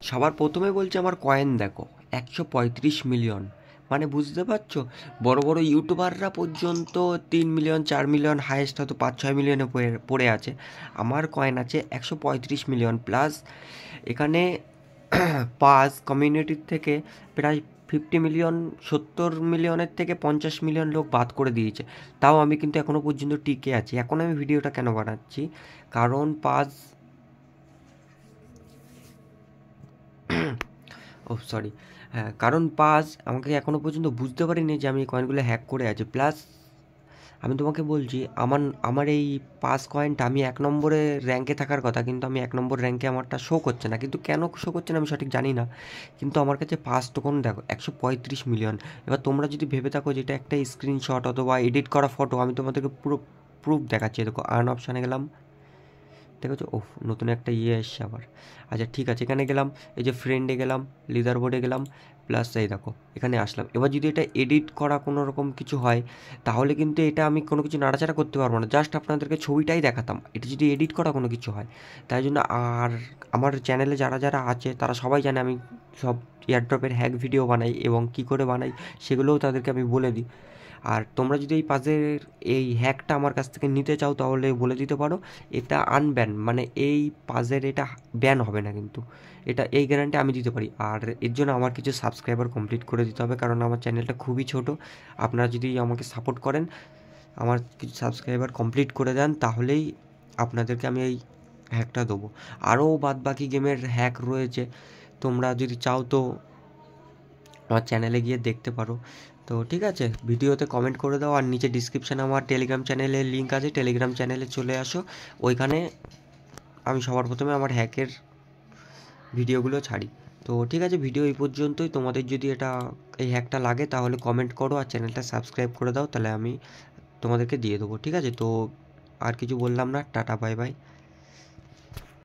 সবার প্রথমে বলছে আমার কয়েন দেখো 135 মিলিয়ন। মানে বুঝতে পারছো, বড় বড় ইউটিউবাররা পর্যন্ত 3 মিলিয়ন 4 মিলিয়ন, হায়েস্ট হয়তো 5-6 মিলিয়নে পড়ে আছে। আমার কয়েন আছে 135 মিলিয়ন প্লাস। এখানে পাস কমিউনিটির থেকে প্রায় 50 মিলিয়ন, 70 মিলিয়নের থেকে 50 মিলিয়ন লোক বাদ করে দিয়েছে। তাও আমি কিন্তু এখনও পর্যন্ত টিকে আছি। এখন আমি ভিডিওটা কেন বানাচ্ছি, কারণ পাস, ও সরি, হ্যাঁ, কারণ পাস আমাকে এখনও পর্যন্ত বুঝতে পারিনি যে আমি এই কয়েনগুলো হ্যাক করে আছি। প্লাস আমি তোমাকে বলছি, আমার আমার এই পাস কয়েনটা, আমি 1 নম্বরে র্যাঙ্কে থাকার কথা, কিন্তু আমি 1 নম্বর র্যাঙ্কে আমারটা শো করছে না। কিন্তু কেন শো করছে না আমি সঠিক জানি না, কিন্তু আমার কাছে পাস টোকন দেখো 135 মিলিয়ন। এবার তোমরা যদি ভেবে থাকো যে এটা একটা স্ক্রিনশট অথবা এডিট করা ফটো, আমি তোমাদেরকে পুরো প্রুফ দেখাচ্ছি। দেখো আর্ন অপশানে গেলাম, ঠিক আছে। ওহ, নতুন একটা এসছে আবার। আচ্ছা ঠিক আছে, এখানে গেলাম, এই যে ফ্রেন্ডে গেলাম, লিডার বোর্ডে গেলাম, প্লাস এই দেখো এখানে আসলাম। এবার যদি এটা এডিট করা কোনো রকম কিছু হয়, তাহলে কিন্তু এটা আমি কোনো কিছু নাড়াচাড়া করতে পারবো না, জাস্ট আপনাদেরকে ছবিটাই দেখাতাম। এটা যদি এডিট করা কোনো কিছু হয়, তাই জন্য। আর আমার চ্যানেলে যারা যারা আছে তারা সবাই জানে আমি সব এয়ারড্রপের হ্যাক ভিডিও বানাই, এবং কী করে বানাই সেগুলোও তাদেরকে আমি বলে দিই। আর তোমরা যদি এই পাজের এই হ্যাকটা আমার কাছ থেকে নিতে চাও, তাহলে বলে দিতে পারো। এটা আনব্যান, মানে এই পাজের এটা ব্যান হবে না, কিন্তু এটা এই গ্যারান্টি আমি দিতে পারি। আর এর জন্য আমার কিছু সাবস্ক্রাইবার কমপ্লিট করে দিতে হবে, কারণ আমার চ্যানেলটা খুবই ছোট। আপনারা যদি আমাকে সাপোর্ট করেন, আমার কিছু সাবস্ক্রাইবার কমপ্লিট করে দেন, তাহলেই আপনাদেরকে আমি এই হ্যাকটা দেবো। আরও বাদ বাকি গেমের হ্যাক রয়েছে, তোমরা যদি চাও তো আমার চ্যানেলে গিয়ে দেখতে পারো। তো ঠিক আছে, ভিডিওতে কমেন্ট করে দাও, আর নিচে ডিসক্রিপশানে আমার টেলিগ্রাম চ্যানেলের লিঙ্ক আছে, টেলিগ্রাম চ্যানেলে চলে আসো। ওইখানে আমি সবার প্রথমে আমার হ্যাকের ভিডিওগুলো ছাড়ি। তো ঠিক আছে, ভিডিও এই পর্যন্তই। তোমাদের যদি এই হ্যাকটা লাগে তাহলে কমেন্ট করো, আর চ্যানেলটা সাবস্ক্রাইব করে দাও, তাহলে আমি তোমাদেরকে দিয়ে দেবো। ঠিক আছে, তো আর কিছু বললাম না, টাটা বাই বাই।